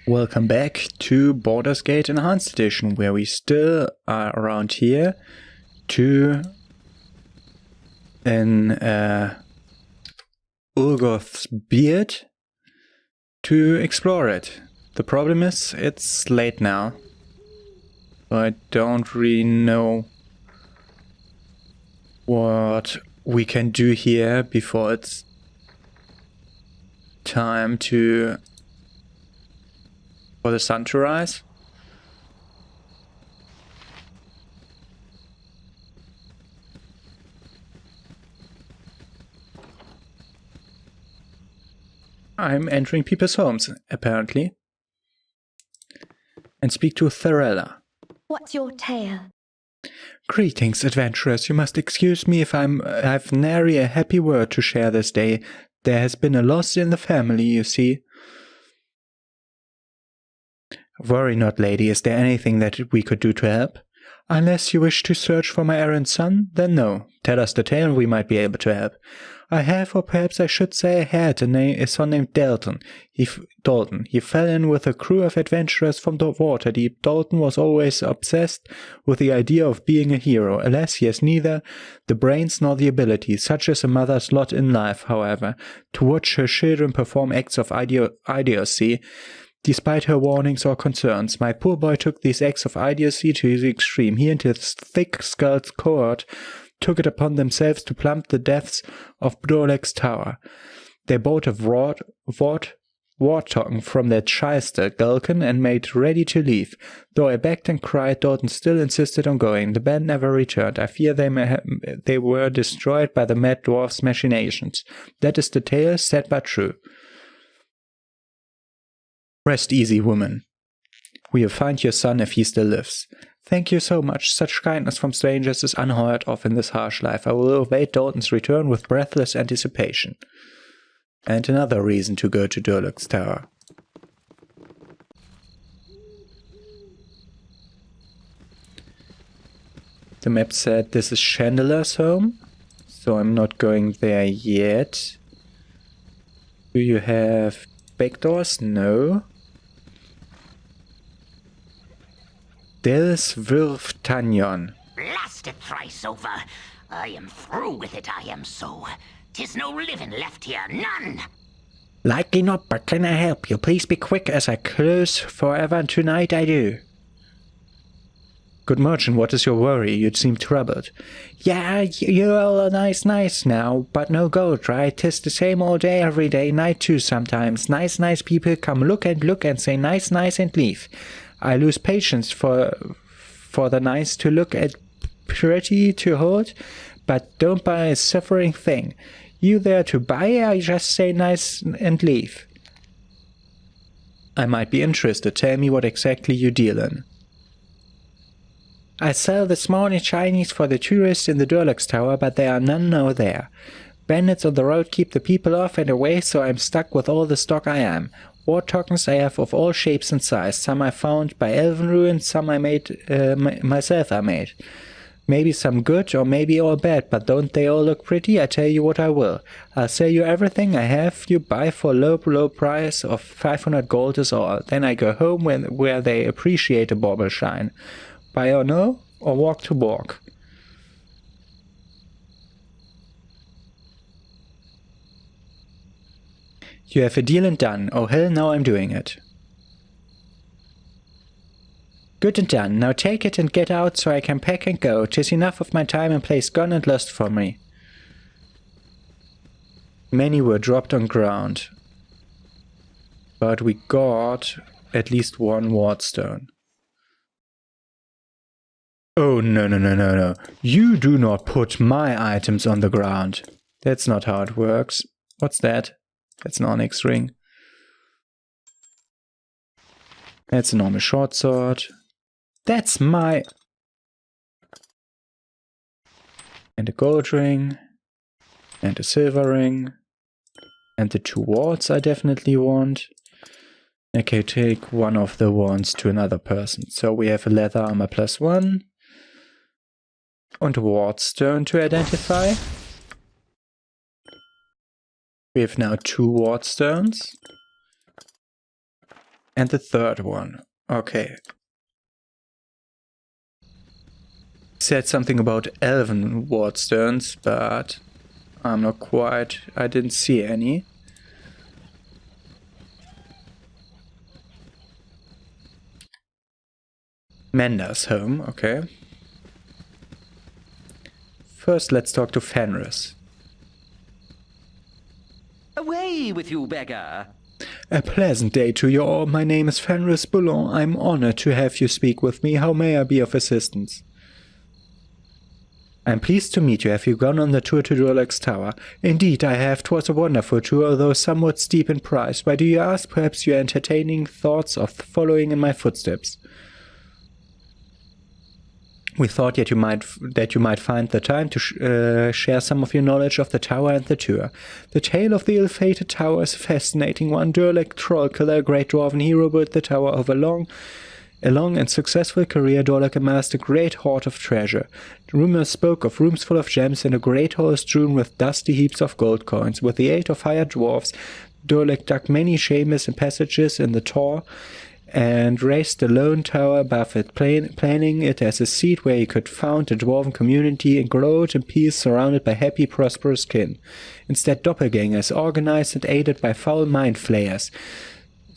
Welcome back to Baldur's Gate Enhanced Edition, where we still are around here to an Urgoth's beard to explore it. The problem is, it's late now. So I don't really know what we can do here before it's time for the sun to rise. I'm entering people's homes, apparently, and speak to Therella. What's your tale? Greetings, adventurers. You must excuse me if I've nary a happy word to share this day. There has been a loss in the family, you see. Worry not, lady. Is there anything that we could do to help? Unless you wish to search for my errant son, then no. Tell us the tale and we might be able to help. I have, or perhaps I should say, had a son named Dalton. He fell in with a crew of adventurers from the Waterdeep. Dalton was always obsessed with the idea of being a hero. Alas, he has neither the brains nor the ability. Such is a mother's lot in life, however, to watch her children perform acts of idiocy. Despite her warnings or concerns, my poor boy took these acts of idiocy to the extreme. He and his thick-skulled cohort took it upon themselves to plumb the depths of Dorlek's tower. They bought a warthog from their shyster, Gulkin, and made ready to leave. Though I begged and cried, Dalton still insisted on going. The band never returned. I fear they were destroyed by the mad dwarf's machinations. That is the tale, sad but true. Rest easy, woman. We will find your son if he still lives. Thank you so much. Such kindness from strangers is unheard of in this harsh life. I will await Dalton's return with breathless anticipation. And another reason to go to Dorlek's tower. The map said this is Chandeler's home, so I'm not going there yet. Do you have back doors? No. Des Virftanion. Blast it thrice over. I am through with it, I am so. 'Tis no living left here, none. Likely not, but can I help you? Please be quick as I close forever tonight, I do. Good merchant, what is your worry? You seem troubled. Yeah, you're all nice now, but no gold, right? 'Tis the same all day, every day, night too sometimes. Nice people come look and say nice and leave. I lose patience for the nice to look at, pretty to hold, but don't buy a suffering thing. You there to buy, I just say nice and leave. I might be interested. Tell me what exactly you deal in. I sell the small Chinese for the tourists in the Dorlek's tower, but there are none now there. Bandits on the road keep the people off and away, so I'm stuck with all the stock I am. War tokens I have of all shapes and size. Some I found by elven ruins, some I made myself. Maybe some good or maybe all bad, but don't they all look pretty? I tell you what I will. I'll sell you everything I have. You buy for low price of 500 gold is all. Then I go home where they appreciate a bauble shine. Buy or no, or walk to walk. You have a deal and done. Oh hell, now I'm doing it. Good and done. Now take it and get out so I can pack and go. 'Tis enough of my time and place gone and lost for me. Many were dropped on ground. But we got at least one wardstone. Oh, no. You do not put my items on the ground. That's not how it works. What's that? That's an onyx ring. That's a normal short sword. That's my... And a gold ring. And a silver ring. And the 2 wards I definitely want. Okay, take one of the wands to another person. So we have a leather armor +1. And a wardstone to identify. We have now 2 wardstones. And the third one. Okay. Said something about elven wardstones, but I'm not quite... I didn't see any. Menda's home, okay. First, let's talk to Fenris. Away with you, beggar! A pleasant day to you all. My name is Fenris Boulon. I'm honored to have you speak with me. How may I be of assistance? I'm pleased to meet you. Have you gone on the tour to Durlach's Tower? Indeed, I have. 'Twas a wonderful tour, although somewhat steep in price. Why do you ask? Perhaps you are entertaining thoughts of following in my footsteps. We thought that you might find the time to share some of your knowledge of the tower and the tour. The tale of the ill-fated tower is a fascinating one. Durlach Trollkiller, a great dwarven hero, built the tower over a long and successful career. Durlach amassed a great hoard of treasure. The rumors spoke of rooms full of gems and a great hall strewn with dusty heaps of gold coins. With the aid of hired dwarves, Durlach dug many chambers and passages in the tower and raised the lone tower above it, planning it as a seat where he could found a dwarven community and grow it in peace, surrounded by happy, prosperous kin. Instead, doppelgangers, organized and aided by foul mind flayers,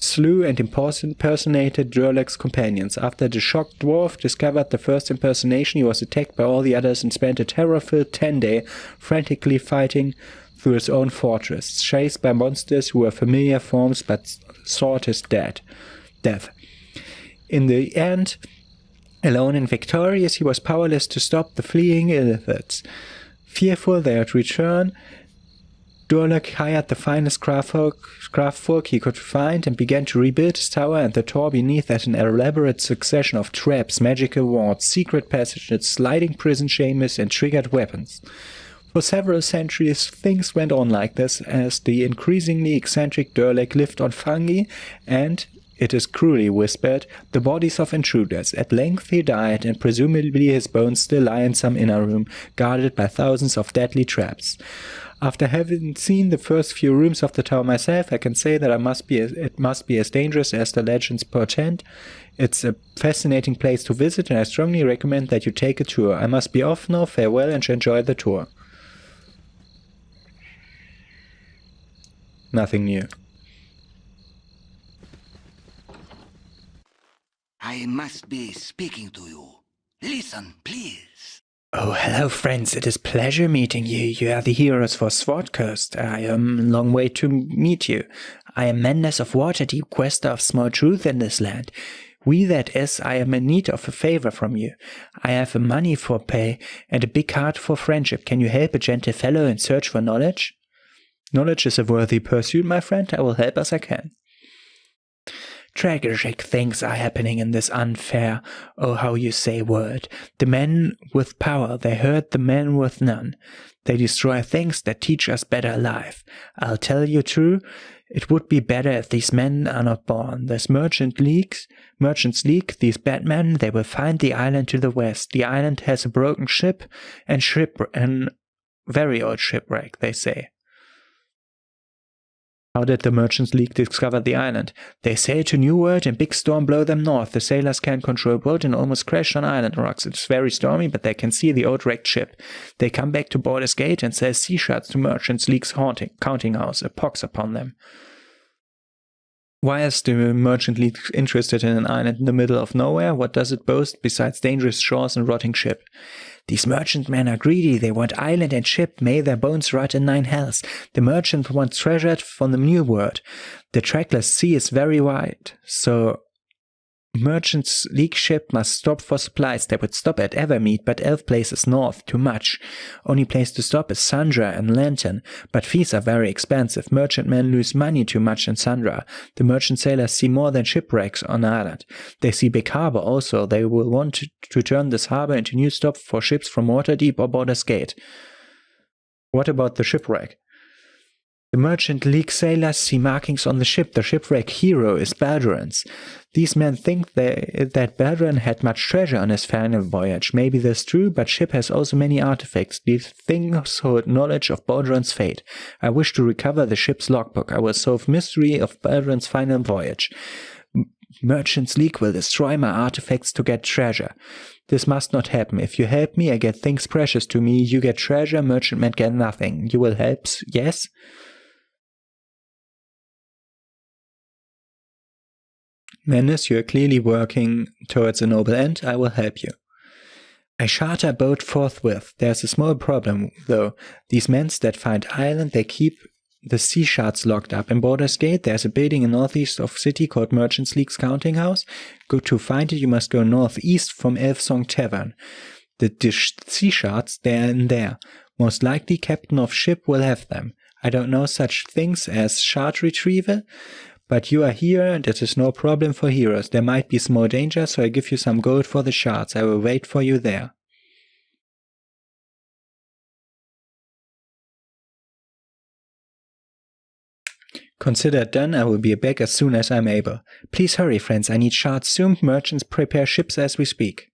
slew and impersonated Durlach's companions. After the shocked dwarf discovered the first impersonation, he was attacked by all the others and spent a terror-filled 10-day frantically fighting through his own fortress, chased by monsters who were familiar forms but sought his death. In the end, alone and victorious, he was powerless to stop the fleeing illithids. Fearful they would return, Durlach hired the finest craftfolk he could find and began to rebuild his tower and the tower beneath at an elaborate succession of traps, magical wards, secret passages, sliding prison chambers, and triggered weapons. For several centuries, things went on like this as the increasingly eccentric Durlach lived on fungi and, it is cruelly whispered, the bodies of intruders. At length he died, and presumably his bones still lie in some inner room, guarded by thousands of deadly traps. After having seen the first few rooms of the tower myself, I can say that it must be as dangerous as the legends portend. It's a fascinating place to visit, and I strongly recommend that you take a tour. I must be off now. Farewell, and enjoy the tour. Nothing new. I must be speaking to you. Listen, please. Oh, hello, friends. It is pleasure meeting you. You are the heroes for Sword Coast. I am a long way to meet you. I am Mendes of Waterdeep, quester of small truth in this land. That is, I am in need of a favor from you. I have money for pay and a big heart for friendship. Can you help a gentle fellow in search for knowledge? Knowledge is a worthy pursuit, my friend. I will help as I can. Tragic things are happening in this unfair, oh how you say world. The men with power, they hurt the men with none. They destroy things that teach us better life. I'll tell you true, it would be better if these men are not born. This Merchants League, these bad men, they will find the island to the west. The island has a broken ship and very old shipwreck, they say. How did the Merchants League discover the island? They sailed to New World and big storm blow them north. The sailors can't control boat and almost crashed on island rocks. It's very stormy, but they can see the old wrecked ship. They come back to Baldur's Gate and sell sea shards to Merchants League's counting house. A pox upon them. Why is the Merchant League interested in an island in the middle of nowhere? What does it boast besides dangerous shores and rotting ship? These merchant men are greedy. They want island and ship. May their bones rot in 9 hells. The merchant wants treasure from the new world. The trackless sea is very wide, so Merchants League ship must stop for supplies. They would stop at Evermeet, but Elf Place is north, too much. Only place to stop is Sandra and Lantern, but fees are very expensive. Merchantmen lose money too much in Sandra. The merchant sailors see more than shipwrecks on island. They see big harbor also. They will want to turn this harbor into new stop for ships from Waterdeep or Baldur's Gate. What about the shipwreck? The Merchant League sailors see markings on the ship. The shipwreck hero is Baldur's. These men think that Baldur had much treasure on his final voyage. Maybe that's true, but ship has also many artifacts. These things hold knowledge of Baldur's fate. I wish to recover the ship's logbook. I will solve mystery of Baldur's final voyage. Merchants League will destroy my artifacts to get treasure. This must not happen. If you help me, I get things precious to me. You get treasure, merchantmen get nothing. You will help, yes? Menace, you are clearly working towards a noble end. I will help you. I charter a boat forthwith. There's a small problem, though. These men that find island, they keep the sea shards locked up. In Baldur's Gate, there's a building in northeast of city called Merchants League's Counting House. To find it, you must go northeast from Elfsong Tavern. The sea shards, they're in there. Most likely, captain of ship will have them. I don't know such things as shard retrieval, but you are here, and it is no problem for heroes. There might be small danger, so I give you some gold for the shards. I will wait for you there. Consider it done. I will be back as soon as I'm able. Please hurry, friends. I need shards soon. Merchants prepare ships as we speak.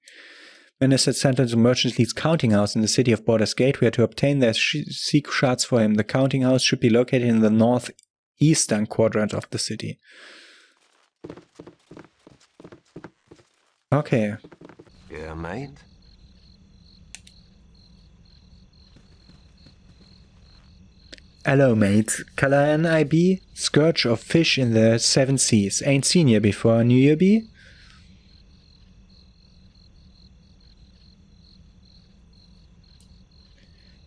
Menace had sent to Merchants League's counting house in the city of Baldur's Gate. We are to obtain their seek shards for him. The counting house should be located in the northeastern quadrant of the city. Okay. Yeah, mate. Hello, mate. Callahan I be? Scourge of fish in the seven seas. Ain't seen you before, knew you be?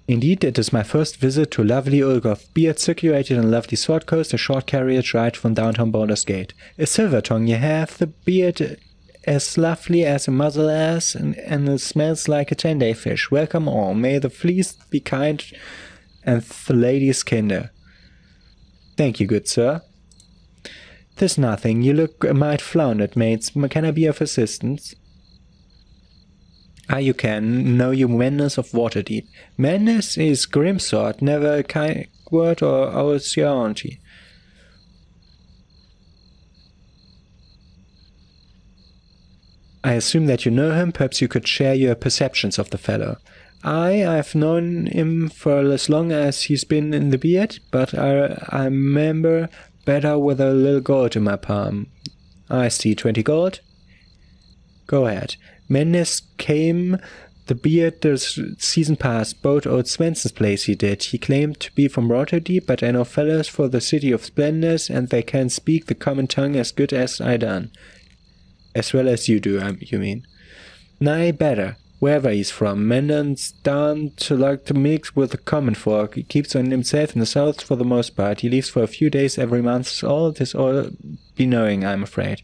Indeed, it is my first visit to lovely Ulgoth. Beard circulated on lovely Sword Coast, a short carriage ride from downtown Baldur's Gate. A silver tongue you have, the beard as lovely as a muzzle ass, and it smells like a 10-day fish. Welcome all. May the fleas be kind and the ladies kinder. Thank you, good sir. 'Tis nothing. You look a mite floundered, mates. Can I be of assistance? Ah, you can. Know you Menace of Waterdeep. Menace is Grimsword, never a kind word or owes your auntie. I assume that you know him. Perhaps you could share your perceptions of the fellow. I've known him for as long as he's been in the beard, but I remember better with a little gold in my palm. I see, 20 gold? Go ahead. Menace came the beard the season past, boat old Svensson's place he did. He claimed to be from Waterdeep, but I know fellows for the City of Splendors, and they can speak the common tongue as good as I done. As well as you do, you mean. Nay, better. Wherever he's from, Mendon's down to like to mix with the common folk. He keeps on himself in the south for the most part. He leaves for a few days every month. All this all be knowing, I'm afraid.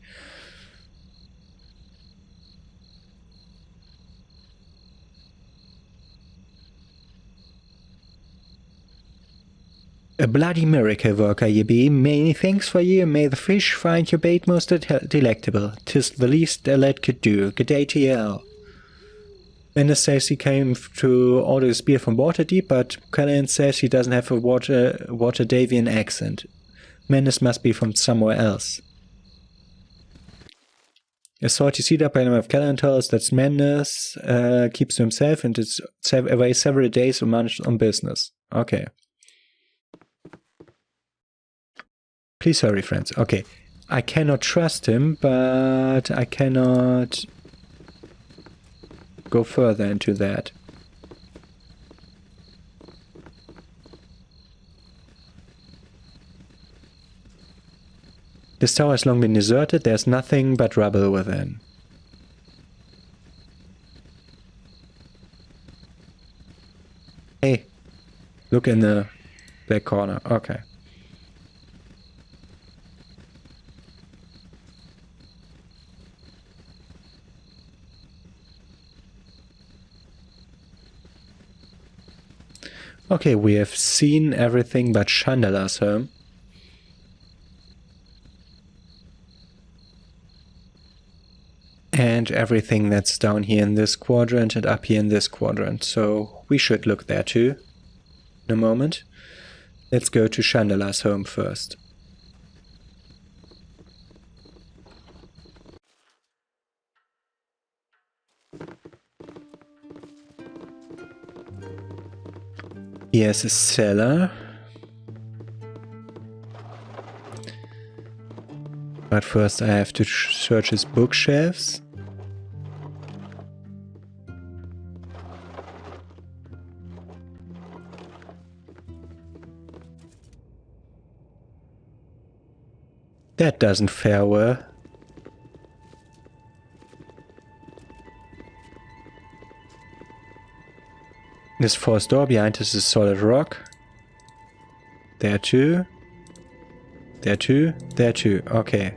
A bloody miracle worker ye be. Many thanks for ye, and may the fish find your bait most delectable. 'Tis the least a lad could do. Good day to ye all. Menace says he came to order his beer from Waterdeep, but Callahan says he doesn't have a Waterdavian accent. Menace must be from somewhere else. A salty cedar by the name of Callahan tells that Menace keeps to himself and is away several days a month on business. Okay. Please hurry, friends. Okay. I cannot trust him, but I cannot go further into that. This tower has long been deserted. There's nothing but rubble within. Hey, look in the back corner. Okay. Okay, we have seen everything but Chandala's home. And everything that's down here in this quadrant and up here in this quadrant. So we should look there too in a moment. Let's go to Chandala's home first. Here's a cellar. But first I have to search his bookshelves. That doesn't fare well. This fourth door behind us is solid rock. There too. There too. There too. Okay.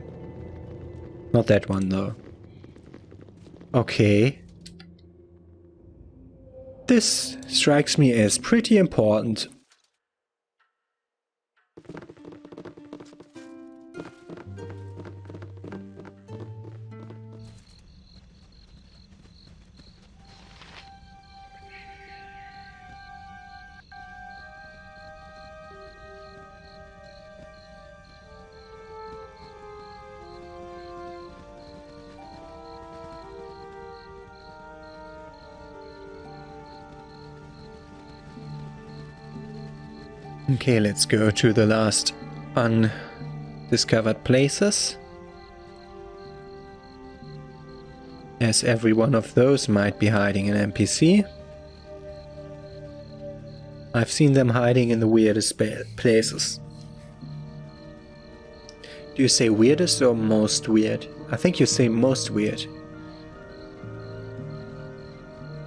Not that one though. Okay. This strikes me as pretty important. Okay, let's go to the last undiscovered places. As every one of those might be hiding an NPC. I've seen them hiding in the weirdest places. Do you say weirdest or most weird? I think you say most weird.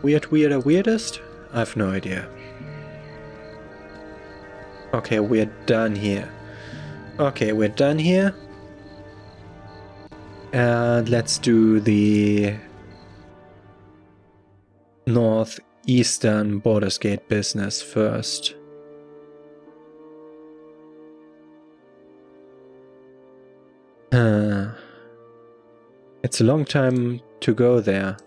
Weird, weirder, weirdest? I have no idea. Okay, we're done here. Okay, we're done here. And let's do the northeastern Baldur's Gate business first. It's a long time to go there.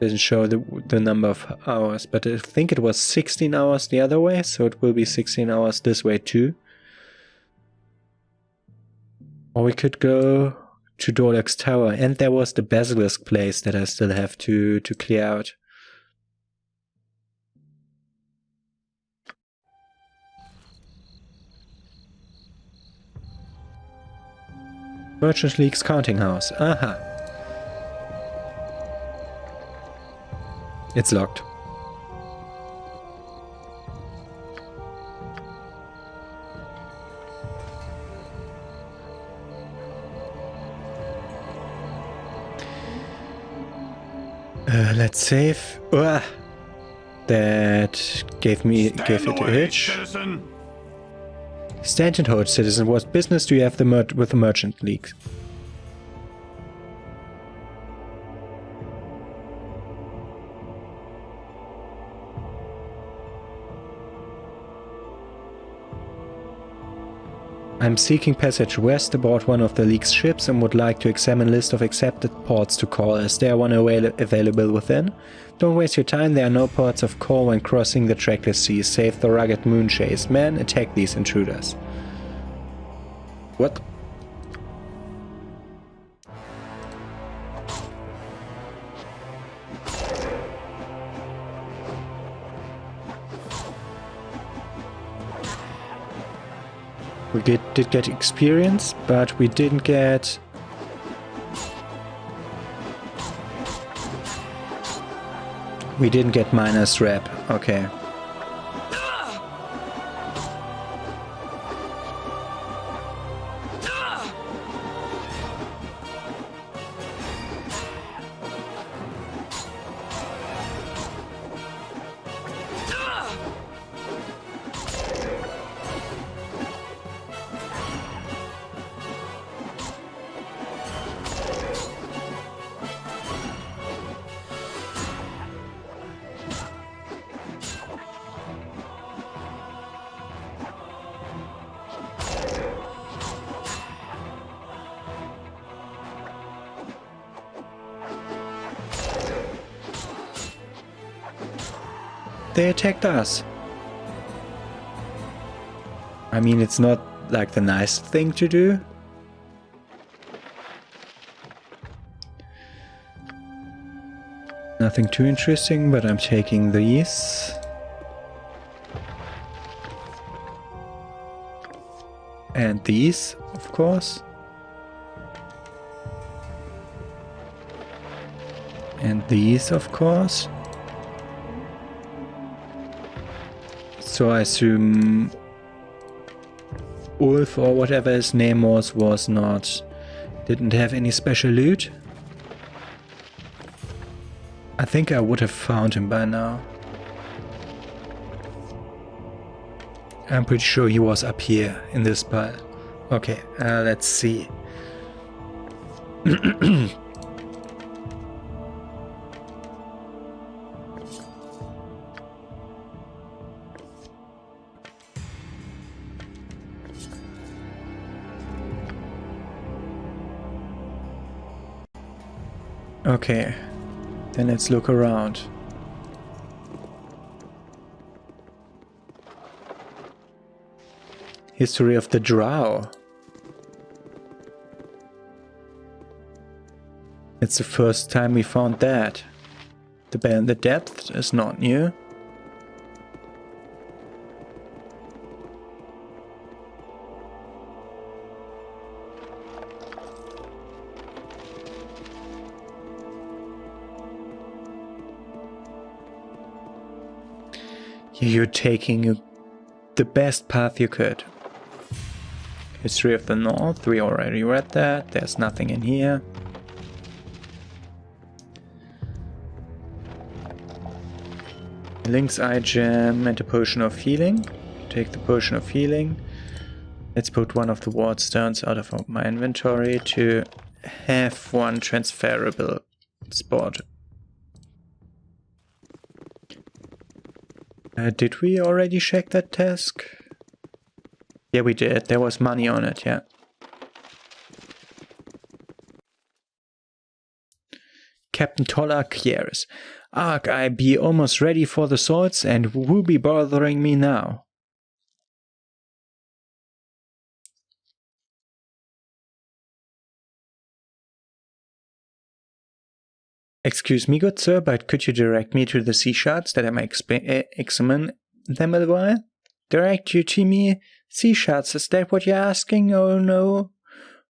Doesn't show the number of hours, but I think it was 16 hours the other way, so it will be 16 hours this way too. Or we could go to Dorlek's Tower, and there was the Basilisk place that I still have to clear out. Merchant League's counting house. Aha. It's locked. Let's save. That gave it a hitch. Citizen. Stand and hold, citizen. What business do you have with the Merchant League? I'm seeking passage west aboard one of the League's ships and would like to examine a list of accepted ports to call. Is there one available within? Don't waste your time, there are no ports of call when crossing the trackless seas, save the rugged moon-chased men. Attack these intruders. What? We did get experience, but we didn't get... We didn't get minus rep. Okay. They attacked us. I mean, it's not like the nice thing to do. Nothing too interesting, but I'm taking these. And these, of course. And these, of course. So I assume Ulf, or whatever his name was not... didn't have any special loot. I think I would have found him by now. I'm pretty sure he was up here in this pile. Okay, let's see. Okay, then let's look around. History of the Drow. It's the first time we found that. The Bell in the Depth is not new. You're taking the best path you could. History of the North, we already read that. There's nothing in here. Link's Eye Gem and a Potion of Healing. Take the Potion of Healing. Let's put one of the ward stones out of my inventory to have one transferable spot. Did we already check that task? Yeah, we did. There was money on it, yeah. Captain Tolla Kieris. Ark, I be almost ready for the swords, and who be bothering me now? Excuse me, good sir, but could you direct me to the sea shards that I may examine them a while? Direct you to me? Sea shards, is that what you're asking? Oh no.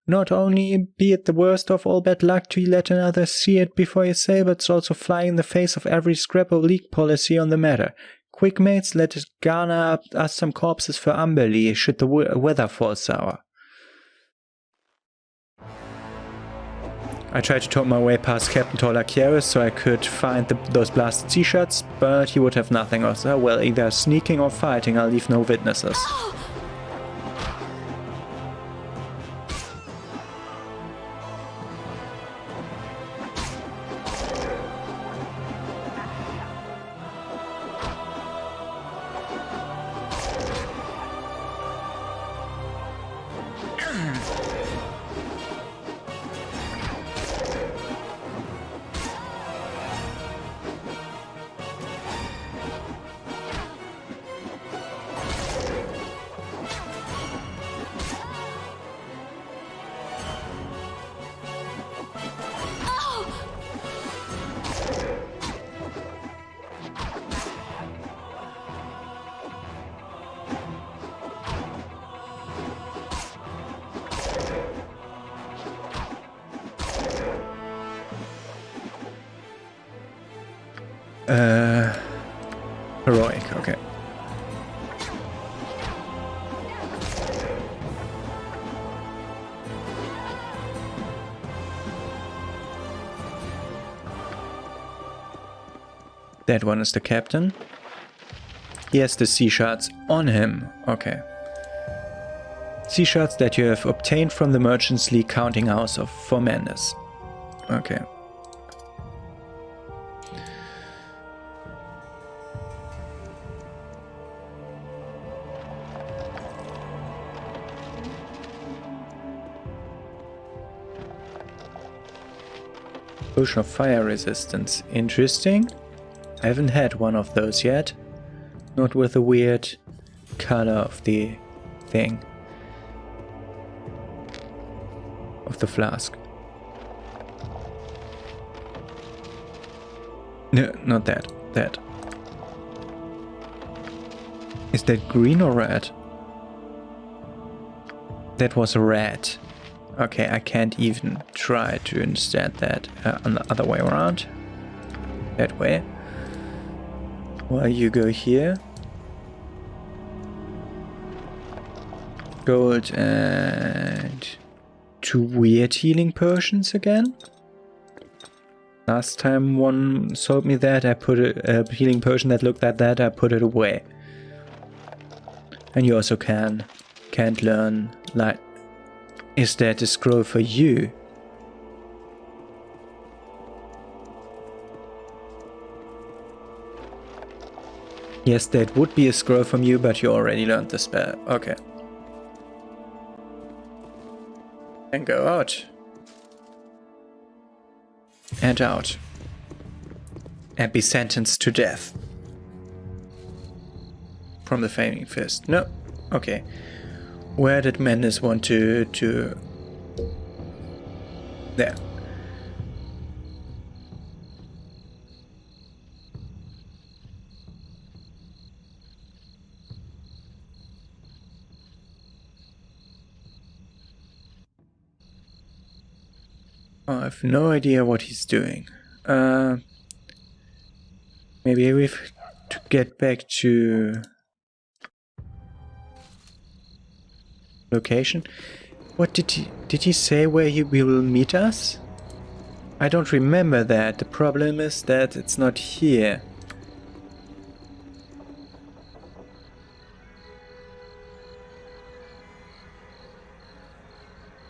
Not only be it the worst of all bad luck to let another see it before you sail, but it's also fly in the face of every scrap of league policy on the matter. Quick mates, let us garner up us some corpses for Amberley, should the weather fall sour. I tried to talk my way past Captain Tolla Kieris so I could find those blasted sea shards, but he would have nothing of that. Well, either sneaking or fighting, I'll leave no witnesses. Heroic, okay. That one is the captain. He has the sea shards on him. Okay. Sea shards that you have obtained from the Merchants League counting house of Formandus. Okay. Potion of fire resistance. Interesting. I haven't had one of those yet. Not with the weird color of the thing. Of the flask. No, not that. That. Is that green or red? That was red. Okay, I can't even try to understand that on the other way around. That way. While you go here. Gold and 2 weird healing potions again. Last time one sold me that, I put a healing potion that looked like that, I put it away. And you also can't learn, like, is that a scroll for you? Yes, that would be a scroll from you, but you already learned the spell. Okay. And go out. And out. And be sentenced to death. From the Flaming Fist. No. Okay. Where did Mendes want to... There. I have no idea what he's doing. Maybe we have to get back to location. What did he say where he will meet us? I don't remember that. The problem is that it's not here.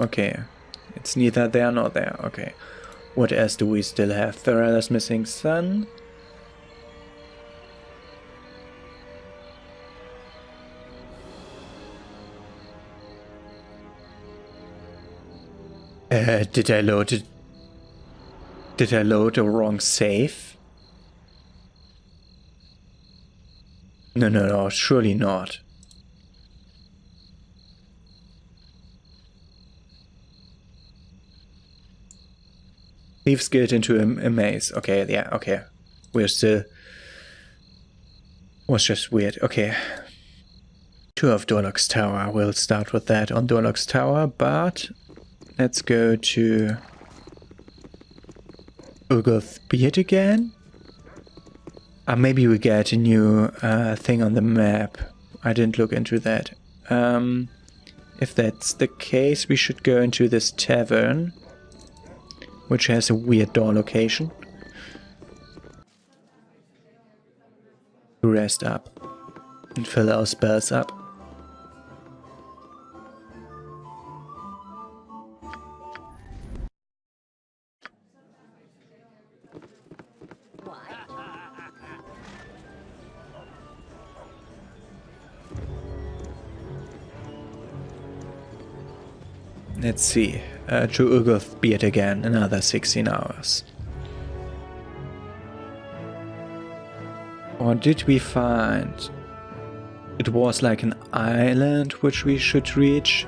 Okay. It's neither there nor there. Okay. What else do we still have? Thorella's missing son. Did I load it? Did I load the wrong save? No, surely not. Thieves Guild into a maze. Okay, yeah, okay. We're still... Was just weird. Okay. Tour of Dorlock's Tower. We'll start with that on Dorlock's Tower, but... Let's go to... Urgoth's Beard again? Maybe we get a new thing on the map. I didn't look into that. If that's the case, we should go into this tavern, which has a weird door location. To rest up and fill our spells up. Let's see. To Urgoth's Beard again, another 16 hours. Or did we find... It was like an island which we should reach?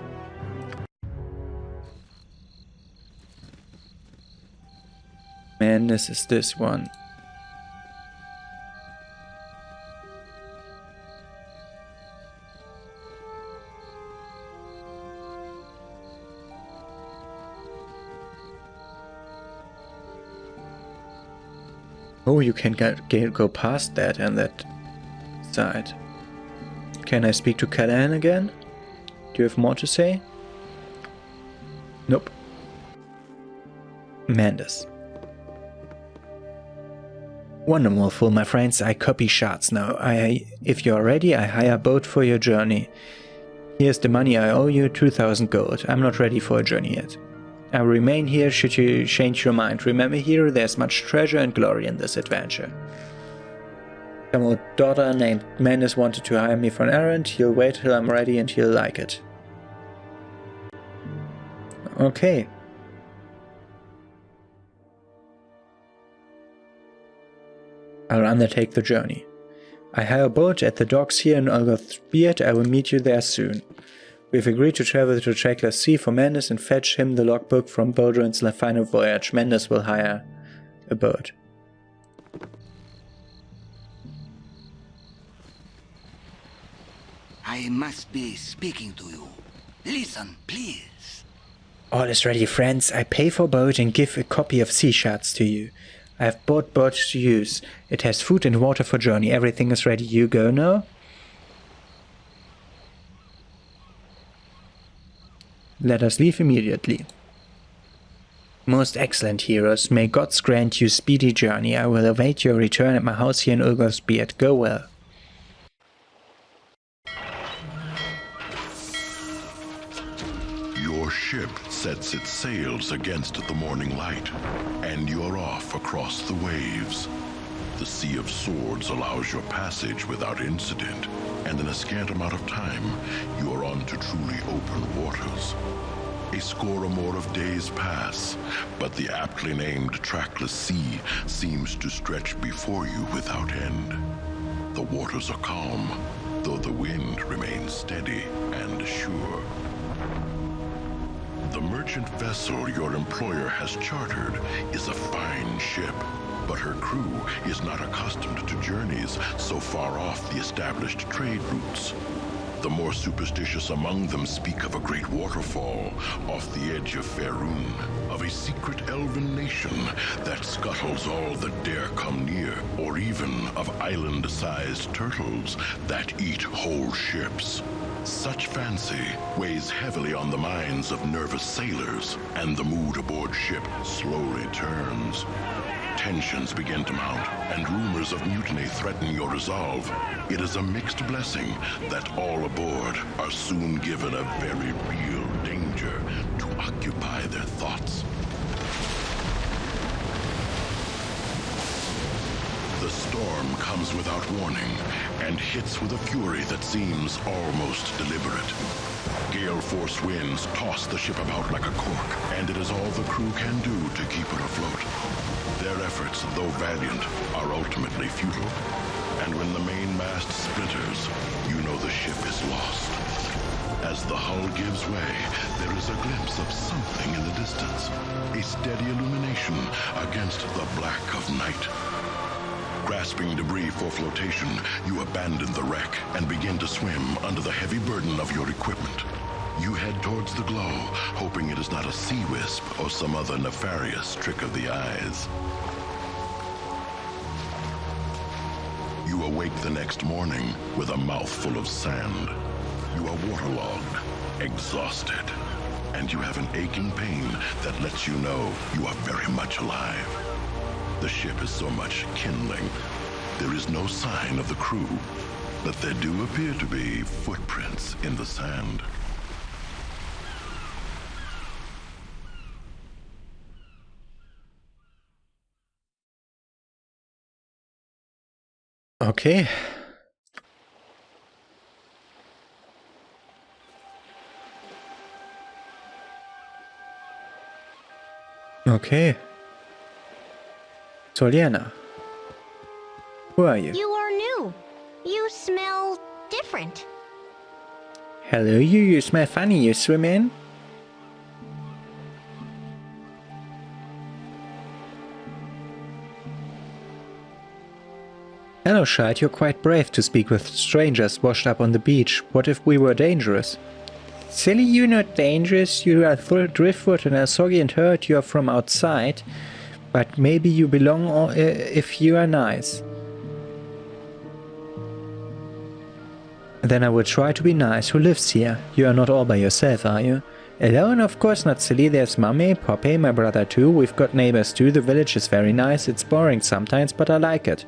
Man, this is this one. Oh, you can go past that and that side. Can I speak to Kalan again? Do you have more to say? Nope. Mendes. Wonderful, my friends. I copy shots now. If you're ready, I hire a boat for your journey. Here's the money I owe you, 2,000 gold. I'm not ready for a journey yet. I will remain here should you change your mind. Remember here, there's much treasure and glory in this adventure. Some old daughter named Mendes wanted to hire me for an errand. He'll wait till I'm ready and he'll like it. Okay. I'll undertake the journey. I hire a boat at the docks here in Urgoth's Beard. I will meet you there soon. We've agreed to travel to Trackless Sea for Mendes and fetch him the logbook from Baldur in the final voyage. Mendes will hire a boat. I must be speaking to you. Listen, please. All is ready, friends. I pay for boat and give a copy of sea shards to you. I've bought boats to use. It has food and water for journey. Everything is ready. You go now? Let us leave immediately. Most excellent heroes, may gods grant you speedy journey. I will await your return at my house here in Ulgar's Beard. Go well. Your ship sets its sails against the morning light, and you're off across the waves. The Sea of Swords allows your passage without incident, and in a scant amount of time, you are on to truly open waters. A score or more of days pass, but the aptly named trackless sea seems to stretch before you without end. The waters are calm, though the wind remains steady and sure. The merchant vessel your employer has chartered is a fine ship, but her crew is not accustomed to journeys so far off the established trade routes. The more superstitious among them speak of a great waterfall off the edge of Faerun, of a secret elven nation that scuttles all that dare come near, or even of island-sized turtles that eat whole ships. Such fancy weighs heavily on the minds of nervous sailors, and the mood aboard ship slowly turns. Tensions begin to mount, and rumors of mutiny threaten your resolve. It is a mixed blessing that all aboard are soon given a very real danger to occupy their thoughts. The storm comes without warning, and hits with a fury that seems almost deliberate. Gale-force winds toss the ship about like a cork, and it is all the crew can do to keep it afloat. Their efforts, though valiant, are ultimately futile. And when the main mast splinters, you know the ship is lost. As the hull gives way, there is a glimpse of something in the distance, a steady illumination against the black of night. Grasping debris for flotation, you abandon the wreck and begin to swim under the heavy burden of your equipment. You head towards the glow, hoping it is not a sea wisp or some other nefarious trick of the eyes. You awake the next morning with a mouthful of sand. You are waterlogged, exhausted, and you have an aching pain that lets you know you are very much alive. The ship is so much kindling. There is no sign of the crew, but there do appear to be footprints in the sand. Okay. Okay. Soliana. Who are you? You are new. You smell different. Hello, you smell funny. You swim in? Hello, Shite. You're quite brave to speak with strangers washed up on the beach. What if we were dangerous? Silly, you're not dangerous. You are driftwood and are soggy and hurt. You are from outside. But maybe you belong if you are nice. Then I will try to be nice. Who lives here? You are not all by yourself, are you? Alone? Of course not, silly. There's Mummy, Poppy, my brother too. We've got neighbors too. The village is very nice. It's boring sometimes, but I like it.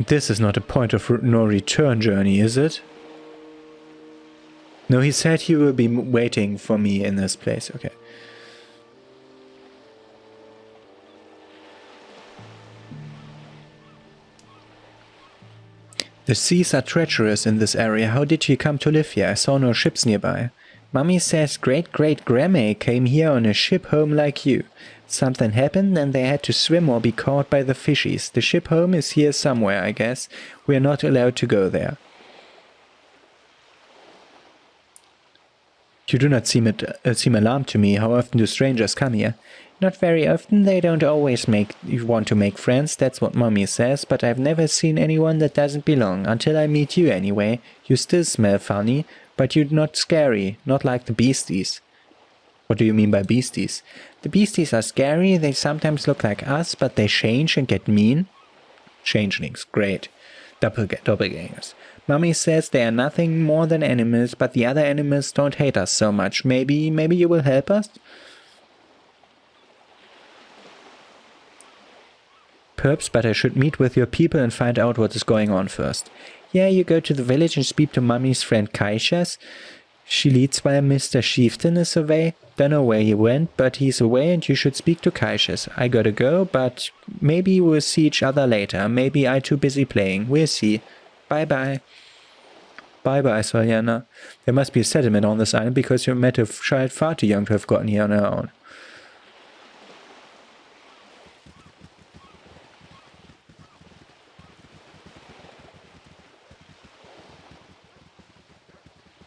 This is not a point of no return journey, is it? No, he said he will be waiting for me in this place. Okay. The seas are treacherous in this area. How did you come to live here? I saw no ships nearby. Mummy says great-great-grandma came here on a ship home like you. Something happened and they had to swim or be caught by the fishies. The ship home is here somewhere, I guess. We are not allowed to go there. You do not seem alarmed to me. How often do strangers come here? Not very often. They don't always want to make friends. That's what Mummy says. But I've never seen anyone that doesn't belong. Until I meet you anyway. You still smell funny. But you're not scary, not like the beasties. What do you mean by beasties? The beasties are scary, they sometimes look like us, but they change and get mean. Changelings, great. Doppelgangers. Mummy says they are nothing more than animals, but the other animals don't hate us so much. Maybe you will help us? Perhaps, but I should meet with your people and find out what is going on first. Yeah, you go to the village and speak to Mummy's friend Kaishas. She leads while Mr. Chieftain is away. Don't know where he went, but he's away and you should speak to Kaishas. I gotta go, but maybe we'll see each other later. Maybe I'm too busy playing. We'll see. Bye-bye. Bye-bye, Soljana. There must be a settlement on this island because you met a child far too young to have gotten here on her own.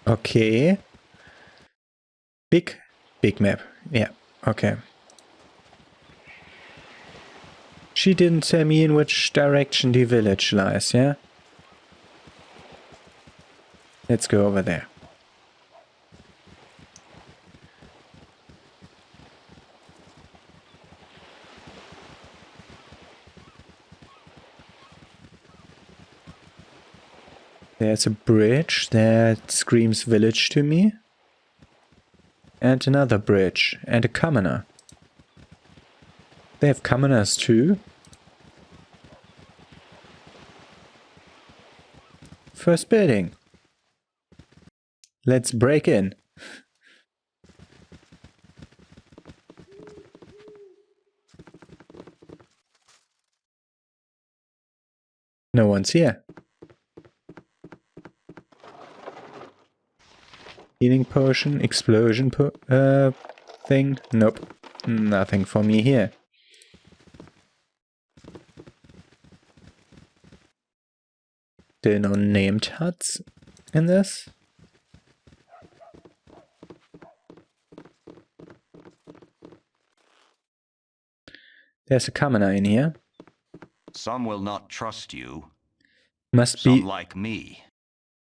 Okay. Big map. Yeah, okay. She didn't tell me in which direction the village lies, yeah? Let's go over there. There's a bridge that screams village to me. And another bridge. And a commoner. They have commoners too. First building. Let's break in. No one's here. Healing potion, explosion thing. Nope. Nothing for me here. Still no named huts in this. There's a commoner in here. Some will not trust you. Must Some be like me.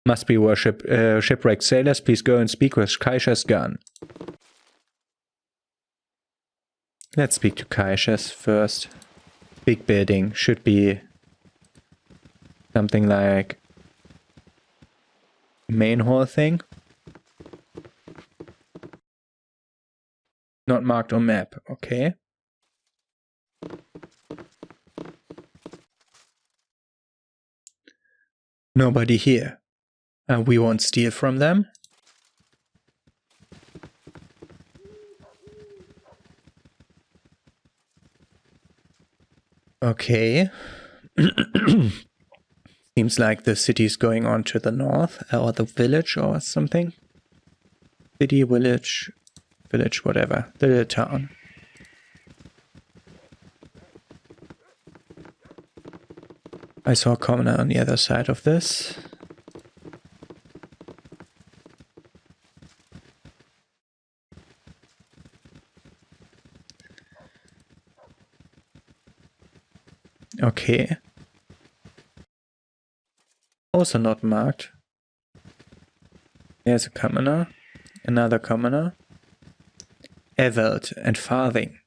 Must be shipwrecked sailors. Please go and speak with Kaisha's gun. Let's speak to Kaisha's first. Big building. Should be something like main hall thing. Not marked on map. Okay. Nobody here. And we won't steal from them. Okay. Seems like the city is going on to the north, or the village or something. City, village, whatever. The little town. I saw a commoner on the other side of this. Okay. Also not marked. There's a commoner. Another commoner. Evelt and Farthing.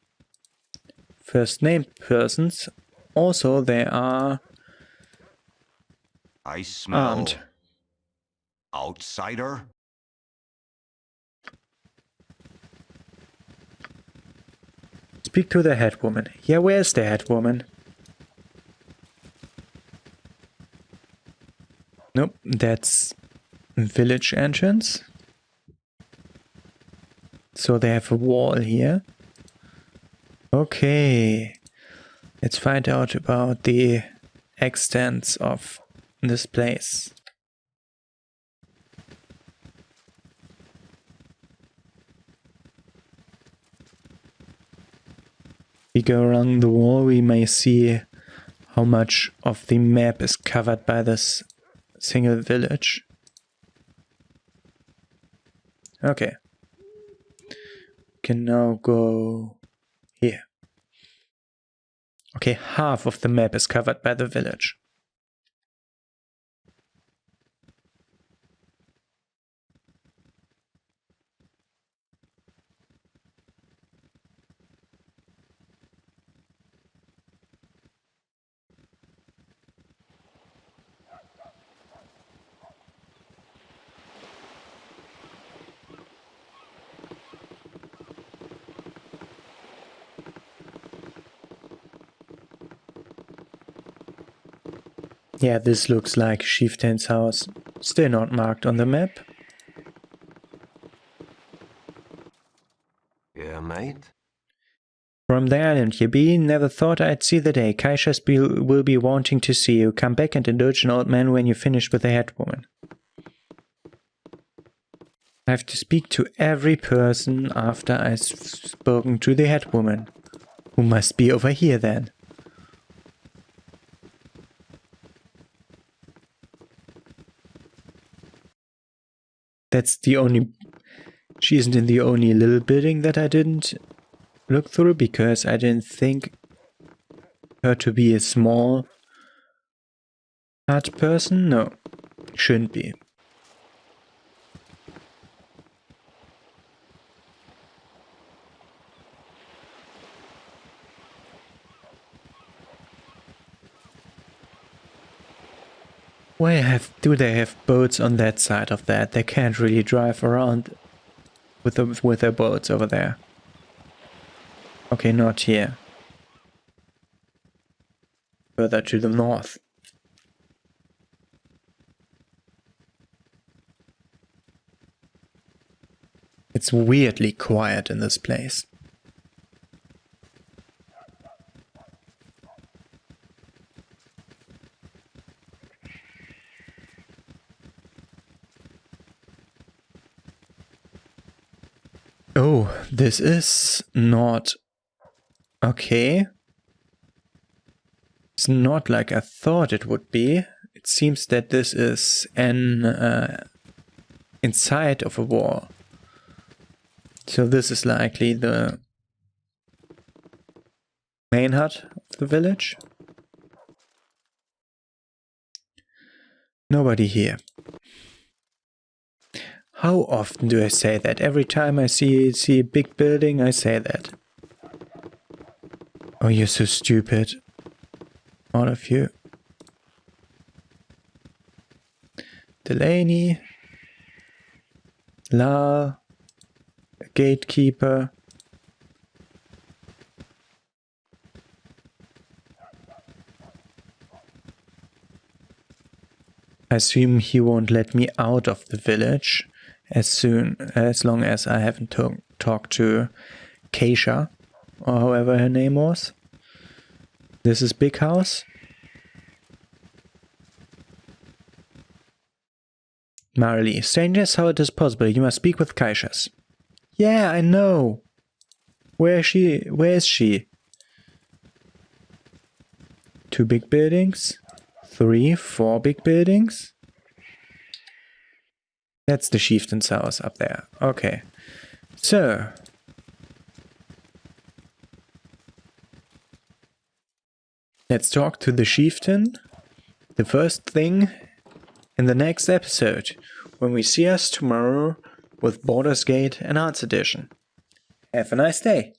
First named persons. Also there are I smell armed. outsider. Speak to the head woman. Yeah, where's the head woman? Nope, that's village entrance. So they have a wall here. Okay. Let's find out about the extents of this place. We go along the wall, we may see how much of the map is covered by this single village. Okay. Can now go here. Okay, half of the map is covered by the village. Yeah, this looks like Chieftain's house. Still not marked on the map. Yeah, mate? From the island you be, never thought I'd see the day. Kaishas will be wanting to see you. Come back and indulge an old man when you're finished with the head woman. I have to speak to every person after I've spoken to the head woman. Who must be over here then? That's the only... She isn't in the only little building that I didn't look through, because I didn't think her to be a small hut person. No, shouldn't be. Where do they have boats on that side of that? They can't really drive around with their boats over there. Okay, not here. Further to the north. It's weirdly quiet in this place. Oh, this is not... Okay. It's not like I thought it would be. It seems that this is an inside of a wall. So this is likely the main hut of the village. Nobody here. How often do I say that? Every time I see a big building, I say that. Oh, you're so stupid. All of you. Delaney. La. A gatekeeper. I assume he won't let me out of the village as long as I haven't talked to Keisha, or however her name was. This is Big House. Marley, strangers, how it is possible? You must speak with Keishas. Yeah, I know. Where is she? Where is she? 2 big buildings? 3, 4 big buildings? That's the chieftain's house up there. Okay. So. Let's talk to the chieftain. The first thing in the next episode, when we see us tomorrow with Baldur's Gate Enhanced Edition. Have a nice day.